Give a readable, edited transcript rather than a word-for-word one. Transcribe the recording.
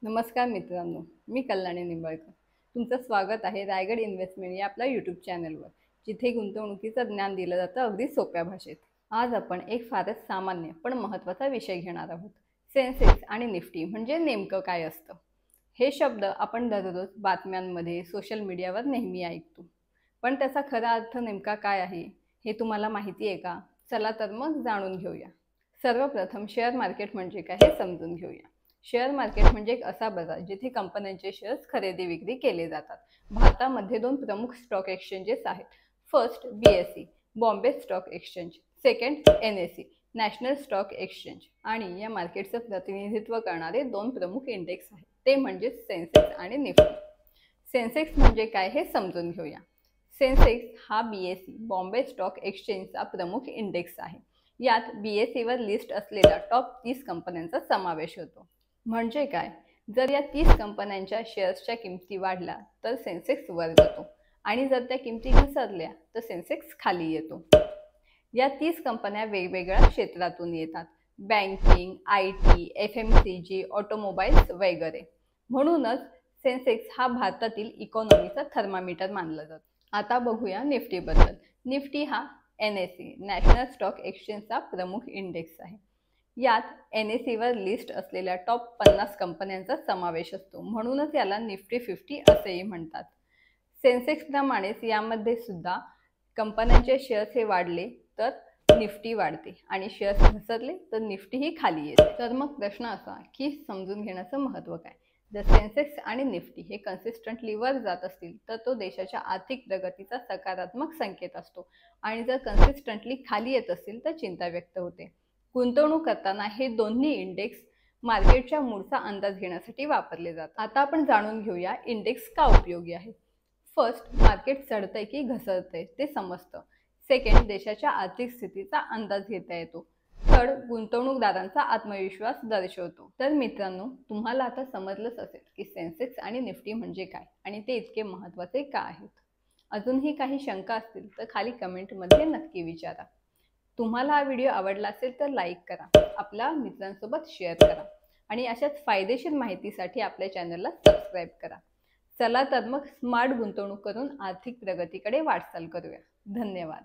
नमस्कार मित्रांनो, मी कल्याणी निंबाळकर. तुमचं स्वागत आहे रायगड इन्व्हेस्टमेंट या आपल्या यूट्यूब चॅनलवर, जिथे गुंतवणुकीचं ज्ञान दिलं जातं अगदी सोप्या भाषेत. आज आपण एक फारच सामान्य पण महत्त्वाचा विषय घेणार आहोत. सेन्सेक्स आणि निफ्टी म्हणजे नेमकं काय असतं? हे शब्द आपण दररोज बातम्यांमध्ये, सोशल मीडियावर नेहमी ऐकतो. पण त्याचा खरा अर्थ नेमका काय आहे, हे तुम्हाला माहिती आहे का? चला तर मग जाणून घेऊया. सर्वप्रथम शेअर मार्केट म्हणजे काय हे समजून घेऊया. शेअर मार्केट म्हणजे एक असा बाजार जिथे कंपन्यांचे शेअर्स खरेदी विक्री केले जातात. भारतामध्ये दोन प्रमुख स्टॉक एक्सचेंजेस आहेत. First BSE Bombay stock exchange, second NSE national stock exchange. आणि या मार्केटचं प्रतिनिधित्व करणारे दोन प्रमुख इंडेक्स आहेत, ते म्हणजे सेन्सेक्स आणि निफ्टी. सेन्सेक्स म्हणजे काय हे समजून घेऊया. सेन्सेक्स हा BSE बॉम्बे स्टॉक एक्सचेंजचा प्रमुख इंडेक्स आहे. यात BSE वर लिस्ट असलेल्या टॉप 30 कंपन्यांचा समावेश होतो. म्हणजे काय, जर या 30 कंपन्यांच्या शेअर्सच्या किमती वाढल्या तर सेन्सेक्स वर जातो आणि जर त्या किमती घसरल्या तर सेन्सेक्स खाली येतो. या 30 कंपन्या वेगवेगळ्या क्षेत्रातून येतात. बँकिंग, IT, FMCG, ऑटोमोबाईल्स वगैरे. म्हणूनच सेन्सेक्स हा भारतातील इकॉनॉमीचा थर्मामीटर मानला जातो. आता बघूया निफ्टीबद्दल. निफ्टी हा NSE नॅशनल स्टॉक एक्सचेंजचा प्रमुख इंडेक्स आहे. यात NSE वर लिस्ट असलेल्या टॉप 50 कंपन्यांचा समावेश असतो, म्हणूनच याला निफ्टी 50 असेही म्हणतात. सेन्सेक्स प्रमाणेच यामध्ये सुद्धा कंपन्यांचे शेअर्स हे वाढले तर निफ्टी वाढते आणि शेअर्स घसरले तर निफ्टीही खाली येते. तर मग प्रश्न असा की समजून घेण्याचं महत्त्व काय? जर सेन्सेक्स आणि निफ्टी हे कन्सिस्टंटली वर जात असतील तर तो देशाच्या आर्थिक प्रगतीचा सकारात्मक संकेत असतो आणि जर कन्सिस्टंटली खाली येत असतील तर चिंता व्यक्त होते. गुंतवणूक करताना हे दोन्ही इंडेक्स मार्केटच्या मूडचा अंदाज घेण्यासाठी वापरले जातात. आता आपण जाणून घेऊया इंडेक्स का उपयोगी आहे. फर्स्ट, मार्केट चढतंय की घसरतंय ते समजतं. सेकंड, देशाच्या आर्थिक स्थितीचा अंदाज घेता येतो. थर्ड, गुंतवणूकदारांचा आत्मविश्वास दर्शवतो. तर मित्रांनो, तुम्हाला आता समजलंच असेल की सेन्सेक्स आणि निफ्टी म्हणजे काय आणि ते इतके महत्त्वाचे का आहेत. अजूनही काही शंका असतील तर खाली कमेंटमध्ये नक्की विचारा. तुम्हाला हा व्हिडिओ आवडला असेल तर लाईक करा, आपल्या मित्रांसोबत शेअर करा आणि अशाच फायदेशीर माहितीसाठी आपल्या चॅनलला सबस्क्राईब करा. चला तर मग स्मार्ट गुंतवणूक करून आर्थिक प्रगतीकडे वाटचाल करूया. धन्यवाद.